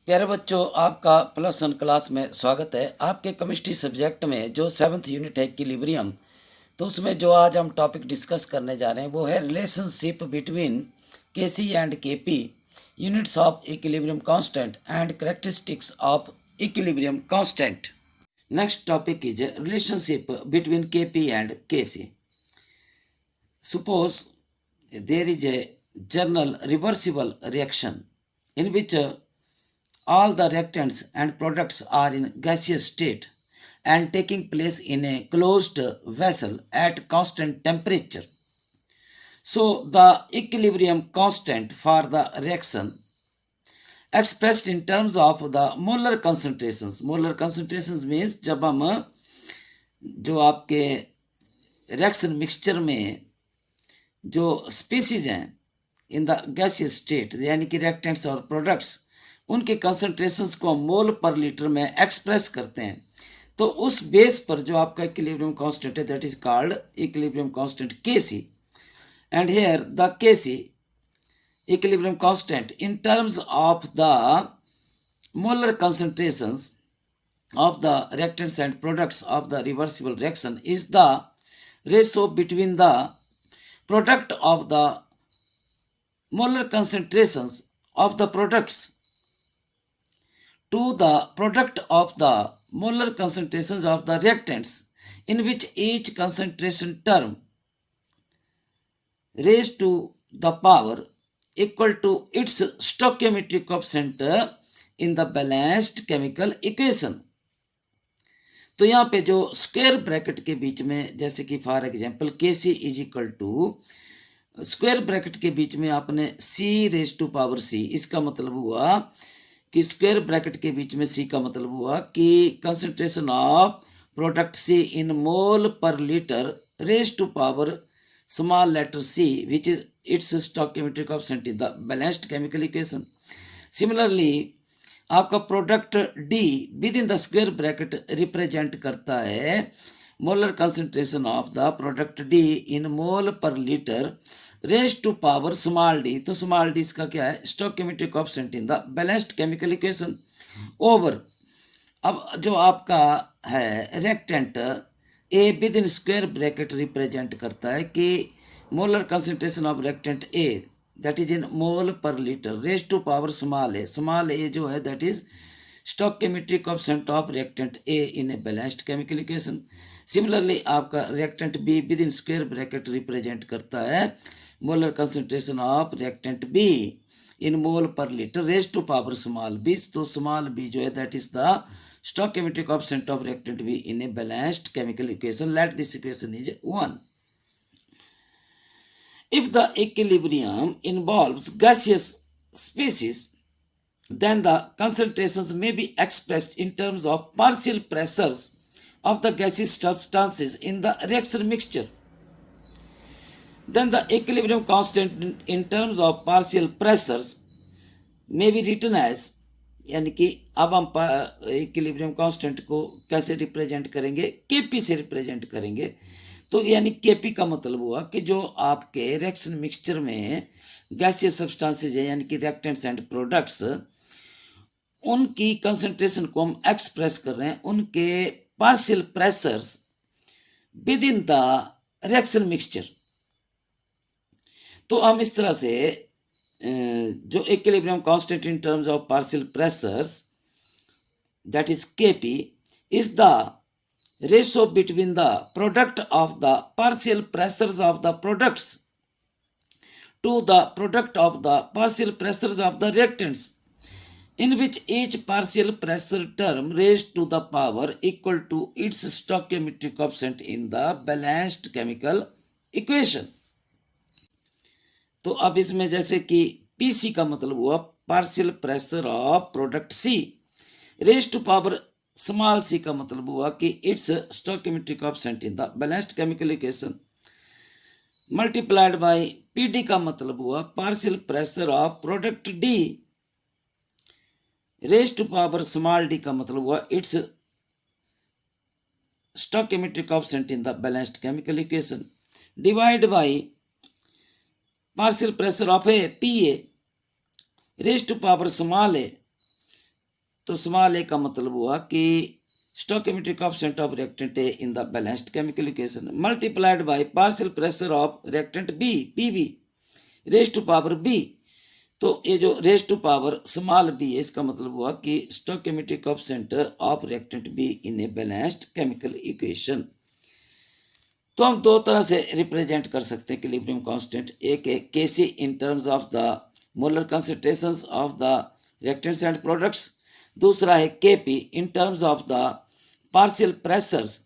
प्यारे बच्चों, आपका +1 क्लास में स्वागत है। आपके केमिस्ट्री सब्जेक्ट में जो 7th यूनिट है इक्विलिब्रियम, तो उसमें जो आज हम टॉपिक डिस्कस करने जा रहे हैं वो है relationship between Kc and Kp, units of equilibrium constant and characteristics of equilibrium constant. Next topic is relationship between Kp and Kc. Suppose there is a general reversible reaction in which all the reactants and products are in gaseous state and taking place in a closed vessel at constant temperature. So the equilibrium constant for the reaction expressed in terms of the molar concentrations. Molar concentrations means जब हम जो आपके reaction mixture में जो species हैं in the gaseous state यानी कि reactants और प्रोडक्ट्स, उनके कंसंट्रेशंस को मोल पर लीटर में एक्सप्रेस करते हैं, तो उस बेस पर जो आपका इक्विलिब्रियम कांस्टेंट है that is called equilibrium constant Kc. And here the Kc equilibrium constant in terms of the molar concentrations of the reactants and products of the reversible reaction is the ratio between the product of the molar concentrations of the products to the product of the molar concentrations of the reactants, in which each concentration term raised to the power equal to its stoichiometric coefficient in the balanced chemical equation. तो यहाँ पे जो square bracket के बीच में, जैसे कि for example Kc is equal to square bracket के बीच में आपने C⁻⁶, इसका मतलब हुआ कि स्क्वायर ब्रैकेट के बीच में C का मतलब हुआ कि concentration of product C in mole per litre raise to power small letter c which is its stoichiometric coefficient in the balanced chemical equation. Similarly, आपका product D with in the square bracket represent करता है molar concentration of the product D in mole per litre raise to power small d. तो small d इसका क्या है? Stoichiometric coefficient in the balanced chemical equation over. अब जो आपका है reactant A with in square bracket represent करता है कि molar concentration of reactant A that is in mole per litre raise to power small a. Small a जो है that is stoichiometric coefficient of reactant A in a balanced chemical equation. Similarly आपका reactant B with in square bracket represent करता है molar concentration of reactant B in mole per litre raise to power small b. तो small b जो है that is the stoichiometric coefficient of reactant B in a balanced chemical equation. Let this equation is 1. If the equilibrium involves gaseous species, then the concentrations may be expressed in terms of partial pressures of the gaseous substances in the reaction mixture. Then the equilibrium constant in terms of partial pressures may be written as, यानी कि अब हम equilibrium constant को कैसे represent करेंगे? Kp से represent करेंगे. तो यानी Kp का मतलब हुआ कि जो आपके रिएक्शन मिक्सचर में गैसियस सब्सटेंसेस है यानी कि रिएक्टेंट्स एंड प्रोडक्ट्स, उनकी कंसंट्रेशन को हम एक्सप्रेस कर रहे हैं उनके partial pressures with in the reaction mixture. तो हम इस तरह से जो equilibrium constant in terms of partial pressures that is Kp is the ratio between the product of the partial pressures of the products to the product of the partial pressures of the reactants, in which each partial pressure term raised to the power equal to its stoichiometric coefficient in the balanced chemical equation. तो अब इसमें जैसे कि Pc का मतलब हुआ partial pressure of product C, raise to power small c का मतलब हुआ कि its stoichiometric coefficient in the balanced chemical equation multiplied by Pd का मतलब हुआ partial pressure of product D, raise to power small d का मतलब हुआ its stoichiometric coefficient in the balanced chemical equation divide by partial pressure of A, Pa, raised to power small a, तो small ए का मतलब हुआ कि stoichiometric coefficient of reactant A in the balanced chemical equation multiplied by partial pressure of reactant B PB raised to power B। तो ये जो raise to power small B है, इसका मतलब हुआ कि stoichiometric coefficient of reactant B in a balanced chemical equation. तो हम दो तरह से रिप्रेजेंट कर सकते हैं इक्विलिब्रियम कांस्टेंट। एक है Kc in terms of the molar concentrations of the reactants and products, दूसरा है Kp in terms of the partial pressures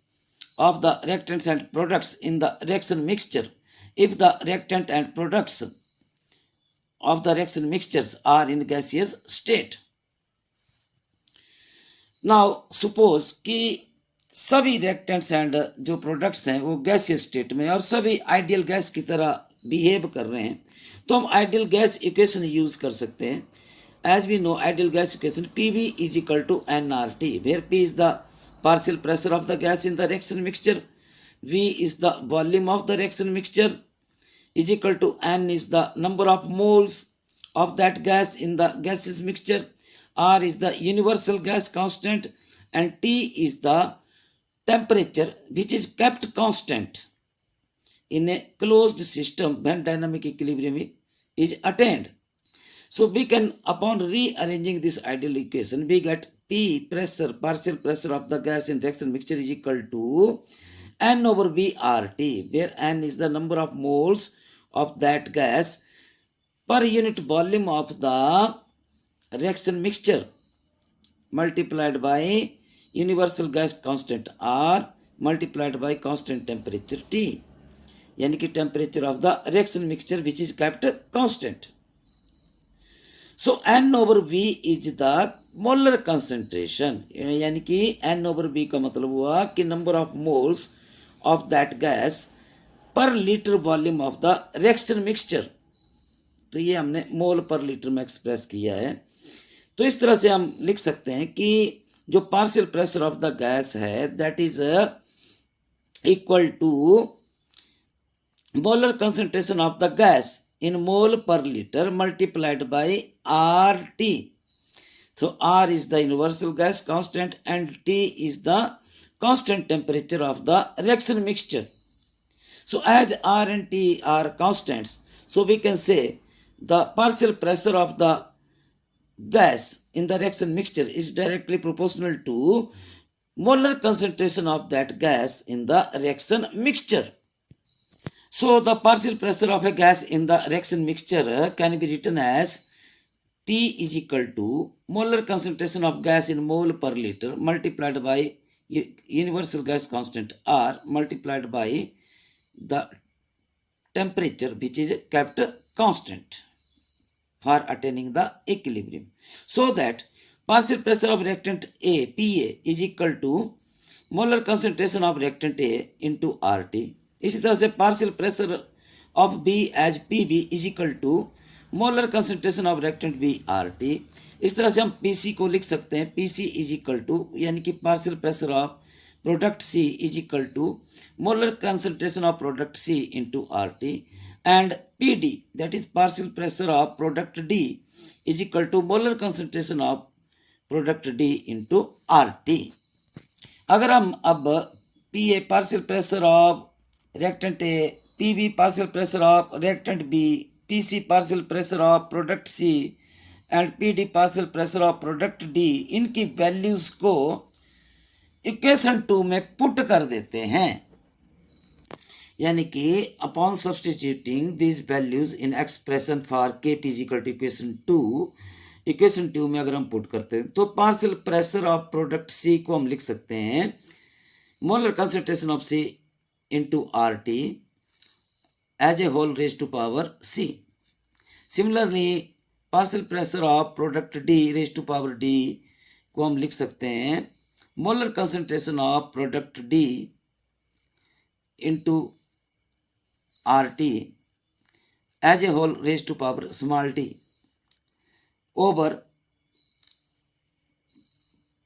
of the reactants and products in the reaction mixture if the reactant and products of the reaction mixtures are in gaseous state। now suppose कि सभी reactants and जो products हैं वो gaseous state में और सभी ideal gas की तरह behave कर रहे हैं, तो हम ideal gas equation use कर सकते हैं। as we know ideal gas equation PV is equal to nRT where P is the partial pressure of the gas in the reaction mixture, V is the volume of the reaction mixture, is equal to N is the number of moles of that gas in the gaseous mixture, R is the universal gas constant, and T is the temperature which is kept constant in a closed system when dynamic equilibrium is attained। So we can, upon rearranging this ideal equation, we get P pressure, partial pressure of the gas in reaction mixture is equal to N over V RT, where N is the number of moles of that gas per unit volume of the reaction mixture multiplied by universal gas constant R multiplied by constant temperature T, यानी कि temperature of the reaction mixture which is kept constant। So N over V is the molar concentration, यानी कि N over V का मतलब हुआ कि number of moles of that gas per liter volume of the reaction mixture। तो ये हमने मोल per litre में एक्सप्रेस किया है। तो इस तरह से हम लिख सकते हैं कि जो partial pressure of the gas है that is equal to molar concentration of the gas in mole per liter multiplied by RT। So R is the universal gas constant and T is the constant temperature of the reaction mixture। So as R and T are constants, so we can say the partial pressure of the gas in the reaction mixture is directly proportional to molar concentration of that gas in the reaction mixture। So the partial pressure of a gas in the reaction mixture can be written as P is equal to molar concentration of gas in mole per liter multiplied by universal gas constant R multiplied by the temperature which is kept constant for attaining the equilibrium। So that partial pressure of reactant A PA is equal to molar concentration of reactant A into RT। इसी तरह से partial pressure of B as P B is equal to molar concentration of reactant B R T. इस तरह से हम P C को लिख सकते हैं P C is equal to यानी कि partial pressure of product C is equal to molar concentration of product C into R T, and P D that is partial pressure of product D is equal to molar concentration of product D into R T. अगर हम अब P A partial pressure of reactant A, PB partial pressure of reactant B, PC partial pressure of product C and PD partial pressure of product D, इनकी values को equation 2 में put कर देते हैं, यानी कि upon substituting this values in expression for Kp is equal to equation 2 में अगर हम पुट करते हैं तो partial pressure of product C को हम लिख सकते हैं molar concentration of C into RT as a whole raised to power C। Similarly, partial pressure of product D raised to power D को हम लिख सकते हैं molar concentration of product D into RT as a whole raised to power small t over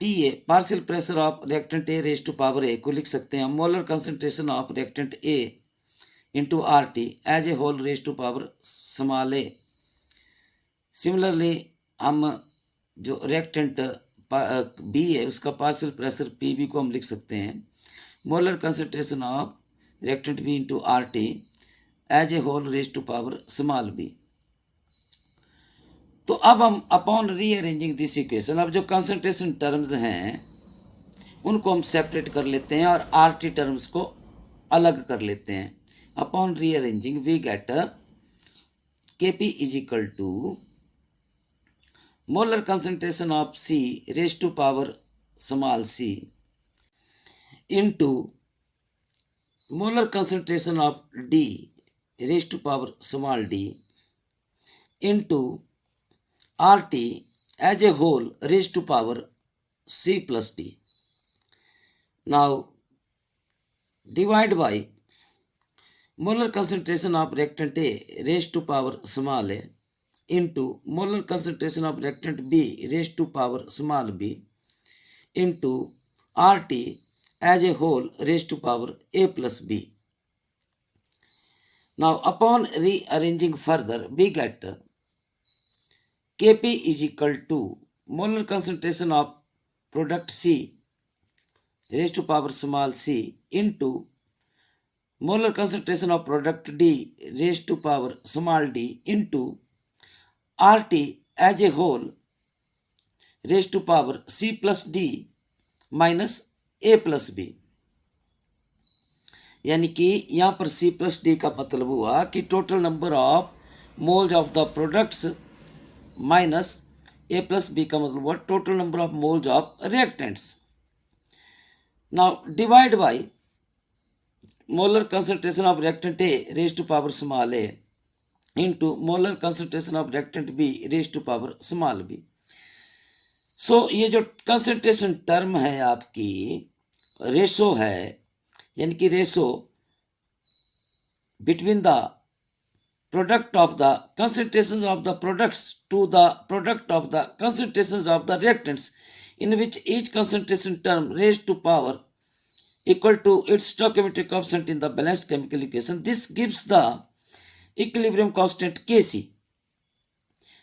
PA partial pressure of reactant A raise to power A को लिख सकते हैं molar concentration of reactant A into R T as a whole raise to power small A. Similarly हम जो reactant B है उसका partial pressure P B को हम लिख सकते हैं molar concentration of reactant B into R T as a whole raise to power small B. तो अब हम अपॉन रीअरेंजिंग दिस इक्वेशन, अब जो कंसंट्रेशन टर्म्स हैं उनको हम सेपरेट कर लेते हैं और आर टी टर्म्स को अलग कर लेते हैं। Upon rearranging we get K P is equal to molar concentration of C raised to power small c into molar concentration of D raised to power small d into RT as a whole raised to power C plus D. Now divide by molar concentration of reactant A raised to power small a into molar concentration of reactant B raised to power small b into RT as a whole raised to power A plus B. Now upon rearranging further we get Kp is equal to molar concentration of product C raised to power small c into molar concentration of product D raised to power small d into RT as a whole raised to power C plus D minus A plus B। यानी कि यहाँ पर C plus D का मतलब हुआ कि total number of moles of the products minus A plus B का मतलब हुआ total number of moles of reactants. Now divide by molar concentration of reactant A raised to power small a into molar concentration of reactant B raised to power small b। सो ये जो concentration term है आपकी ratio है, यानी कि ratio between the product of the concentrations of the products to the product of the concentrations of the reactants in which each concentration term raised to power equal to its stoichiometric coefficient in the balanced chemical equation. This gives the equilibrium constant Kc.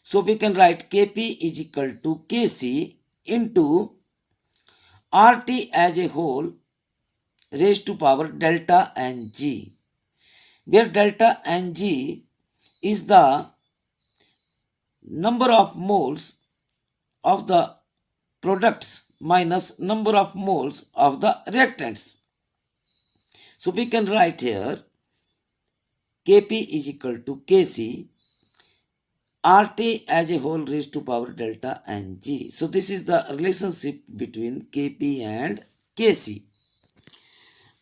So we can write Kp is equal to Kc into RT as a whole raised to power delta Ng, where delta Ng is the number of moles of the products minus number of moles of the reactants. So we can write here Kp is equal to Kc RT as a whole raised to power delta Ng. So this is the relationship between Kp and Kc.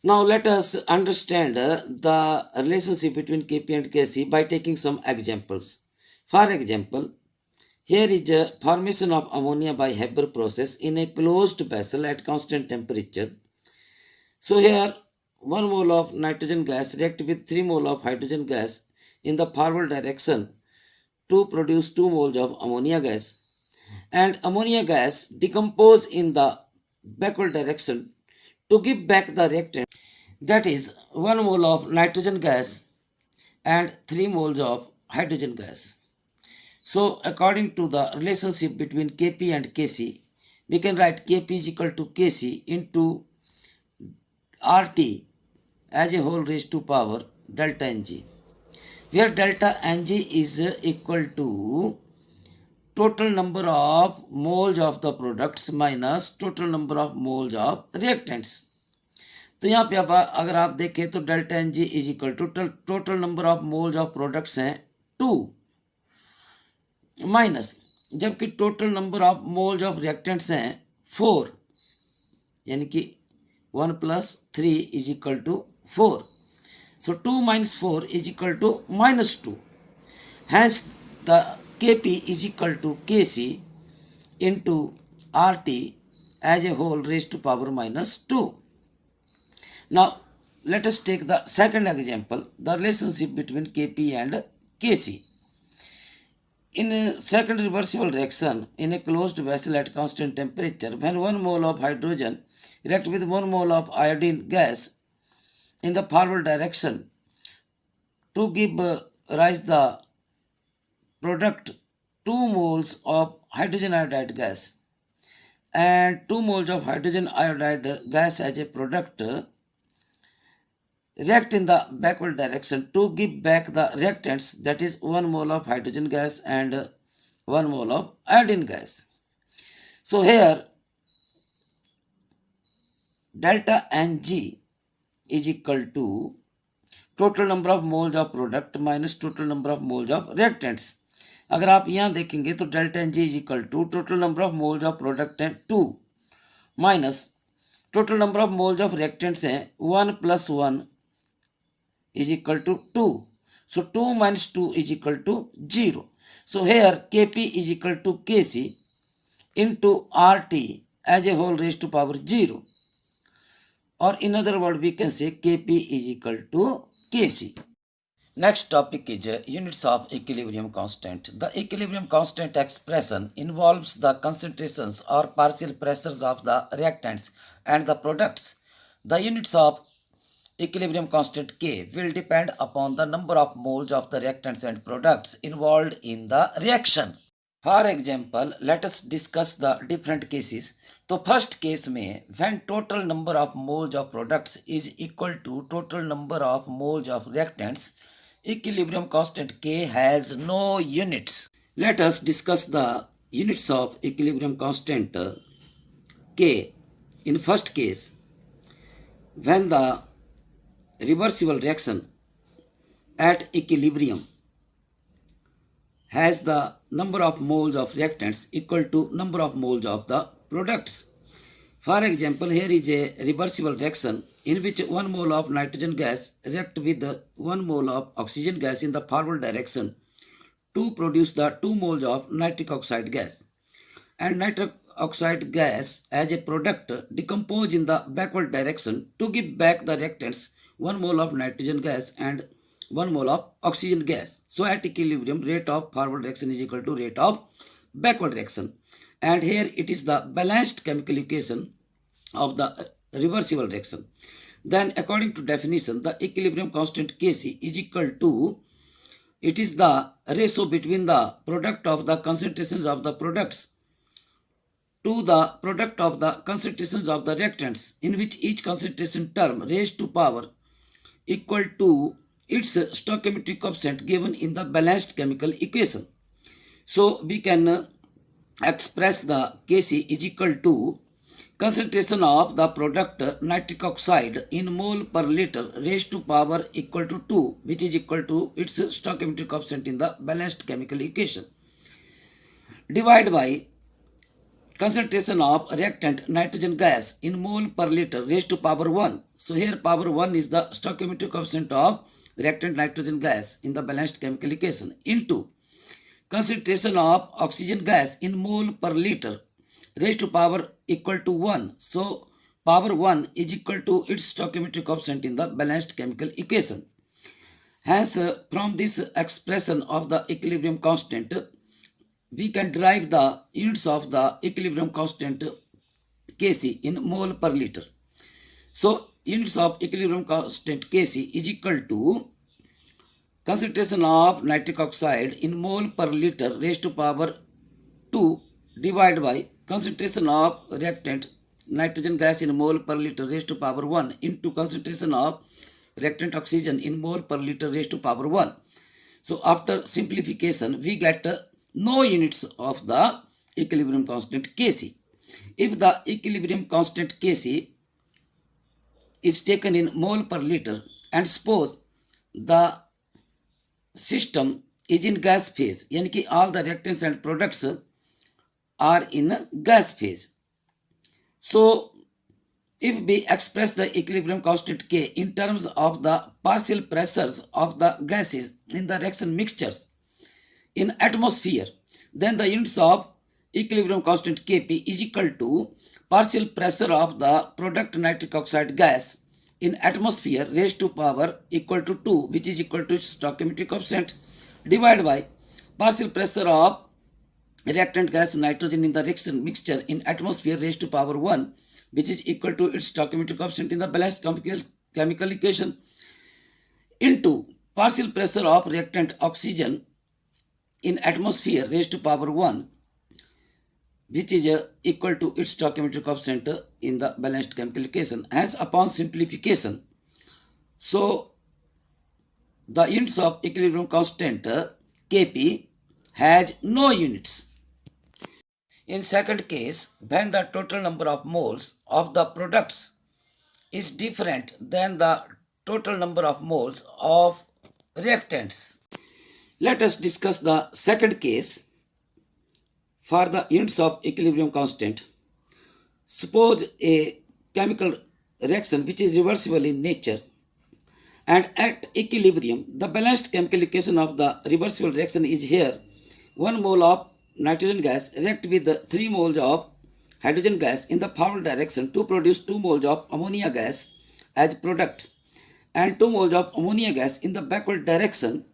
Now let us understand the relationship between Kp and Kc by taking some examples. For example, here is a formation of ammonia by Haber process in a closed vessel at constant temperature. So here 1 mole of nitrogen gas react with 3 mole of hydrogen gas in the forward direction to produce 2 moles of ammonia gas, and ammonia gas decompose in the backward direction to give back the reactant, that is 1 mole of nitrogen gas and 3 moles of hydrogen gas. So according to the relationship between Kp and Kc, we can write Kp is equal to Kc into RT as a whole raised to power delta Ng, where delta Ng is equal to total number of moles of the products minus total number of moles of reactants. तो यहाँ पे अगर आप देखें तो delta N G is equal to total number of moles of products हैं 2 minus, जबकि total number of moles of reactants हैं 4, यानी कि 1 plus 3 is equal to 4. So 2 minus 4 is equal to minus 2. Hence the Kp is equal to Kc into RT as a whole raised to power minus 2. Now let us take the second example, the relationship between Kp and Kc. In a second reversible reaction in a closed vessel at constant temperature, when 1 mole of hydrogen react with 1 mole of iodine gas in the forward direction to give rise the product 2 moles of hydrogen iodide gas, and 2 moles of hydrogen iodide gas as a product react in the backward direction to give back the reactants, that is 1 mole of hydrogen gas and 1 mole of iodine gas. So here delta Ng is equal to total number of moles of product minus total number of moles of reactants. अगर आप यहाँ देखेंगे तो delta N G is equal to total number of moles of product हैं 2 minus total number of moles of reactants हैं 1 + 1 is equal to 2. So 2 minus 2 is equal to 0. So here Kp is equal to Kc into RT as a whole raised to power 0. Or in other words, we can say Kp is equal to Kc. Next topic is units of equilibrium constant. The equilibrium constant expression involves the concentrations or partial pressures of the reactants and the products. The units of equilibrium constant K will depend upon the number of moles of the reactants and products involved in the reaction. For example, let us discuss the different cases. तो first case में when total number of moles of products is equal to total number of moles of reactants, equilibrium constant K has no units. Let us discuss the units of equilibrium constant K. In first case, when the reversible reaction at equilibrium has the number of moles of reactants equal to number of moles of the products. For example, here is a reversible reaction in which 1 mole of nitrogen gas react with 1 mole of oxygen gas in the forward direction to produce the 2 moles of nitric oxide gas. And nitric oxide gas as a product decompose in the backward direction to give back the reactants 1 mole of nitrogen gas and 1 mole of oxygen gas. So at equilibrium, rate of forward reaction is equal to rate of backward reaction. And here it is the balanced chemical equation of the reversible reaction. Then according to definition, the equilibrium constant Kc is equal to, it is the ratio between the product of the concentrations of the products to the product of the concentrations of the reactants, in which each concentration term raised to power equal to its stoichiometric coefficient given in the balanced chemical equation. So we can express the Kc is equal to concentration of the product nitric oxide in mole per liter raised to power equal to 2, which is equal to its stoichiometric coefficient in the balanced chemical equation, divided by concentration of reactant nitrogen gas in mole per liter raised to power 1. So here power 1 is the stoichiometric coefficient of reactant nitrogen gas in the balanced chemical equation into concentration of oxygen gas in mole per liter raised to power equal to 1. So power 1 is equal to its stoichiometric coefficient in the balanced chemical equation. Hence, from this expression of the equilibrium constant, we can derive the units of the equilibrium constant Kc in mole per liter. So units of equilibrium constant Kc is equal to concentration of nitric oxide in mole per liter raised to power 2 divided by concentration of reactant nitrogen gas in mole per liter raised to power 1 into concentration of reactant oxygen in mole per liter raised to power 1. So after simplification, we get no units of the equilibrium constant Kc. If the equilibrium constant Kc is taken in mole per liter and suppose the system is in gas phase, यानी कि all the reactants and products are in gas phase. So if we express the equilibrium constant K in terms of the partial pressures of the gases in the reaction mixtures in atmosphere, then the units of equilibrium constant Kp is equal to partial pressure of the product nitric oxide gas in atmosphere raised to power equal to 2, which is equal to stoichiometric coefficient, divided by partial pressure of reactant gas nitrogen in the reaction mixture in atmosphere raised to power 1, which is equal to its stoichiometric coefficient in the balanced chemical equation, into partial pressure of reactant oxygen in atmosphere raised to power 1, which is equal to its stoichiometric coefficient in the balanced chemical equation. Hence, upon simplification, so the units of equilibrium constant Kp has no units. In second case, when the total number of moles of the products is different than the total number of moles of reactants. Let us discuss the second case for the units of equilibrium constant. Suppose a chemical reaction which is reversible in nature, and at equilibrium, the balanced chemical equation of the reversible reaction is here 1 mole of nitrogen gas react with 3 moles of hydrogen gas in the forward direction to produce 2 moles of ammonia gas as product, and 2 moles of ammonia gas in the backward direction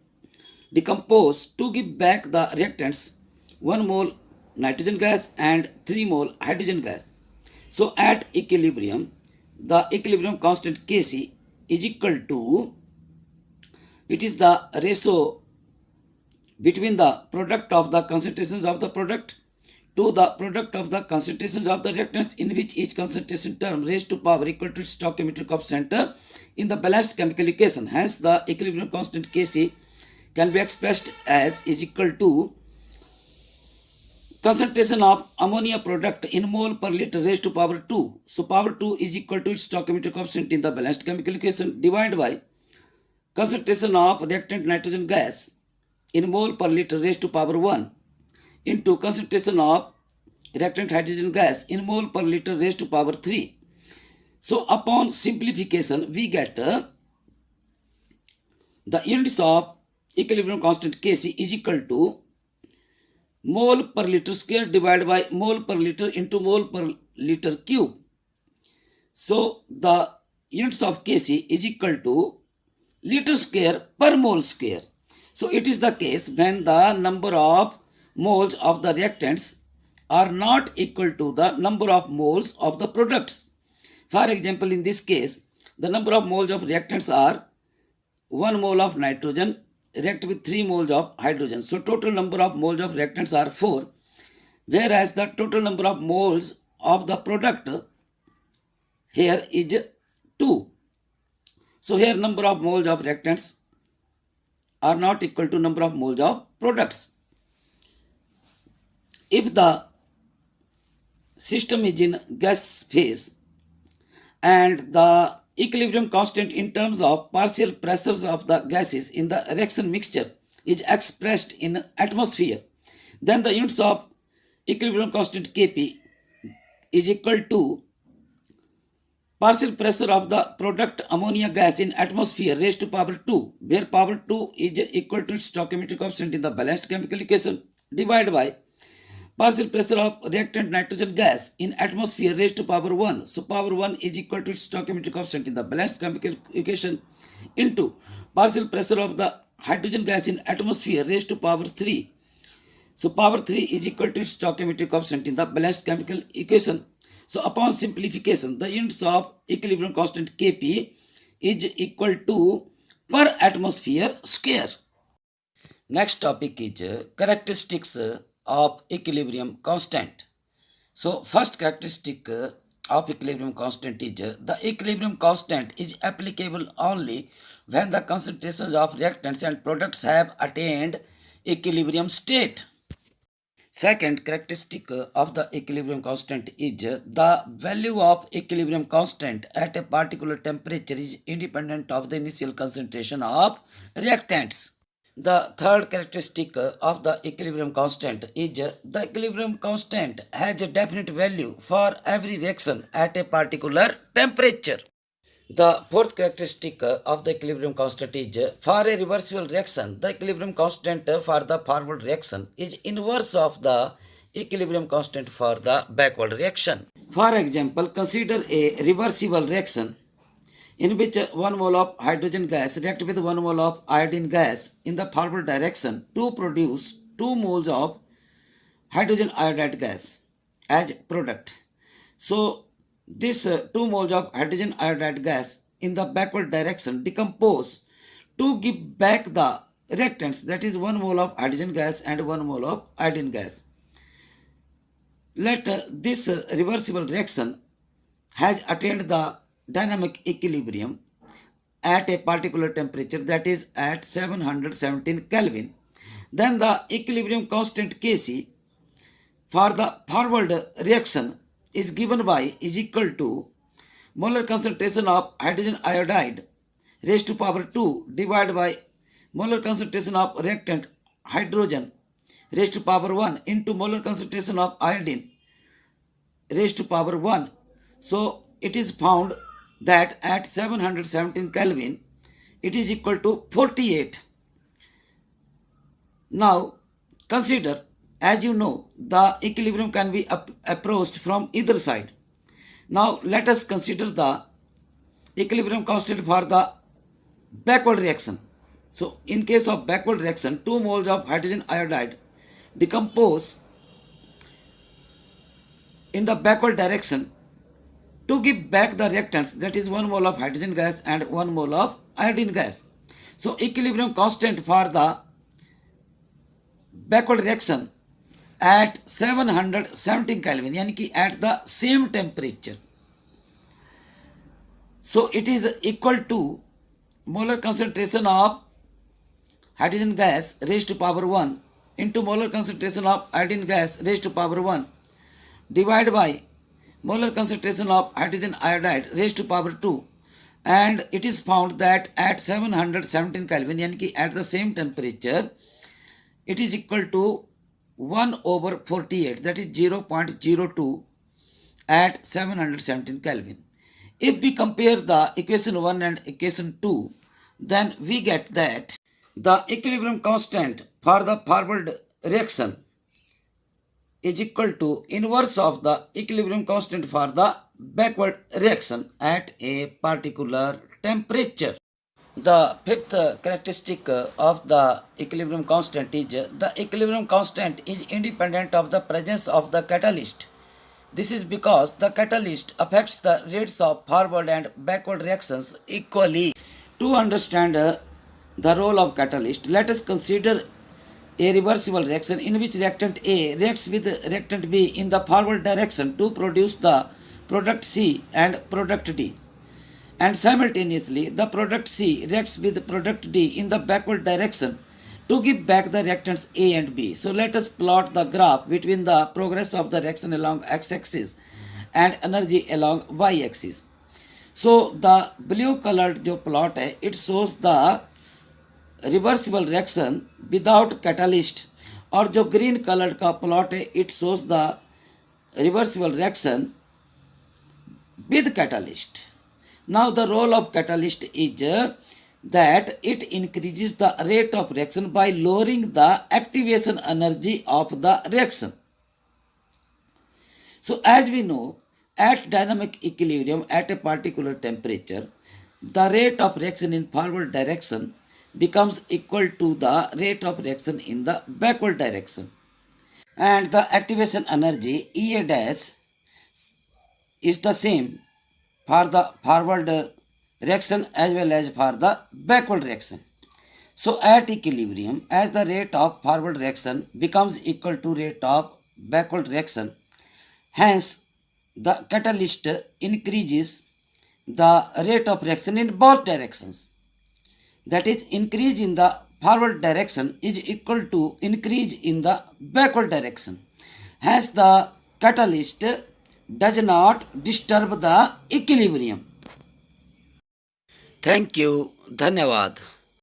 decompose to give back the reactants 1 mole nitrogen gas and 3 mole hydrogen gas. So at equilibrium, the equilibrium constant Kc is equal to, it is the ratio between the product of the concentrations of the product to the product of the concentrations of the reactants, in which each concentration term raised to power equal to its stoichiometric coefficient in the balanced chemical equation. Hence, the equilibrium constant Kc can be expressed as is equal to concentration of ammonia product in mole per liter raised to power 2. So power 2 is equal to its stoichiometric coefficient in the balanced chemical equation divided by concentration of reactant nitrogen gas in mole per liter raised to power 1 into concentration of reactant hydrogen gas in mole per liter raised to power 3. So upon simplification, we get the units of equilibrium constant Kc is equal to mole per liter square divided by mole per liter into mole per liter cube. So the units of Kc is equal to liter square per mole square. So it is the case when the number of moles of the reactants are not equal to the number of moles of the products. For example, in this case, the number of moles of reactants are 1 mole of nitrogen react with 3 moles of hydrogen. So total number of moles of reactants are 4, whereas the total number of moles of the product here is 2. So here number of moles of reactants are not equal to number of moles of products. If the system is in gas phase and the equilibrium constant in terms of partial pressures of the gases in the reaction mixture is expressed in atmosphere, then the units of equilibrium constant Kp is equal to partial pressure of the product ammonia gas in atmosphere raised to power 2, where power 2 is equal to its stoichiometric coefficient in the balanced chemical equation, divided by partial pressure of reactant nitrogen gas in atmosphere raised to power 1. So power 1 is equal to its stoichiometric coefficient in the balanced chemical equation into partial pressure of the hydrogen gas in atmosphere raised to power 3. So power 3 is equal to its stoichiometric coefficient in the balanced chemical equation. So upon simplification, the units of equilibrium constant Kp is equal to per atmosphere square. Next topic is characteristics of equilibrium constant. So first characteristic of equilibrium constant is the equilibrium constant is applicable only when the concentrations of reactants and products have attained equilibrium state. Second characteristic of the equilibrium constant is the value of equilibrium constant at a particular temperature is independent of the initial concentration of reactants. The third characteristic of the equilibrium constant is the equilibrium constant has a definite value for every reaction at a particular temperature. The fourth characteristic of the equilibrium constant is for a reversible reaction, the equilibrium constant for the forward reaction is inverse of the equilibrium constant for the backward reaction. For example, consider a reversible reaction in which 1 mole of hydrogen gas react with 1 mole of iodine gas in the forward direction to produce 2 moles of hydrogen iodide gas as product. So this 2 moles of hydrogen iodide gas in the backward direction decompose to give back the reactants, that is 1 mole of hydrogen gas and 1 mole of iodine gas. let this reversible reaction has attained the dynamic equilibrium at a particular temperature, that is at 717 Kelvin, then the equilibrium constant Kc for the forward reaction is given by is equal to molar concentration of hydrogen iodide raised to power 2 divided by molar concentration of reactant hydrogen raised to power 1 into molar concentration of iodine raised to power 1. So it is found that at 717 Kelvin it is equal to 48. Now consider, as you know, the equilibrium can be approached from either side. Now let us consider the equilibrium constant for the backward reaction. So in case of backward reaction, 2 moles of hydrogen iodide decompose in the backward direction to give back the reactants, that is 1 mole of hydrogen gas and 1 mole of iodine gas. So equilibrium constant for the backward reaction at 717 Kelvin, यानी कि at the same temperature. So it is equal to molar concentration of hydrogen gas raised to power 1 into molar concentration of iodine gas raised to power 1 divided by molar concentration of hydrogen iodide raised to power 2, and it is found that at 717 Kelvin, यानी कि at the same temperature, it is equal to 1 over 48, that is 0.02 at 717 Kelvin. If we compare the equation 1 and equation 2, then we get that the equilibrium constant for the forward reaction is equal to inverse of the equilibrium constant for the backward reaction at a particular temperature. The fifth characteristic of the equilibrium constant is the equilibrium constant is independent of the presence of the catalyst. This is because the catalyst affects the rates of forward and backward reactions equally. To understand the role of catalyst, let us consider a reversible reaction in which reactant A reacts with reactant B in the forward direction to produce the product C and product D, and simultaneously the product C reacts with product D in the backward direction to give back the reactants A and B. So let us plot the graph between the progress of the reaction along x-axis and energy along y-axis. So the blue colored जो plot है, it shows the reversible reaction without catalyst, और जो green colour का plot है it shows the reversible reaction with catalyst. Now the role of catalyst is that it increases the rate of reaction by lowering the activation energy of the reaction. So as we know, at dynamic equilibrium at a particular temperature, the rate of reaction in forward direction becomes equal to the rate of reaction in the backward direction, and the activation energy EA dash is the same for the forward reaction as well as for the backward reaction. So at equilibrium, as the rate of forward reaction becomes equal to rate of backward reaction, hence the catalyst increases the rate of reaction in both directions. That is, increase in the forward direction is equal to increase in the backward direction. Hence the catalyst does not disturb the equilibrium. Thank you. धन्यवाद.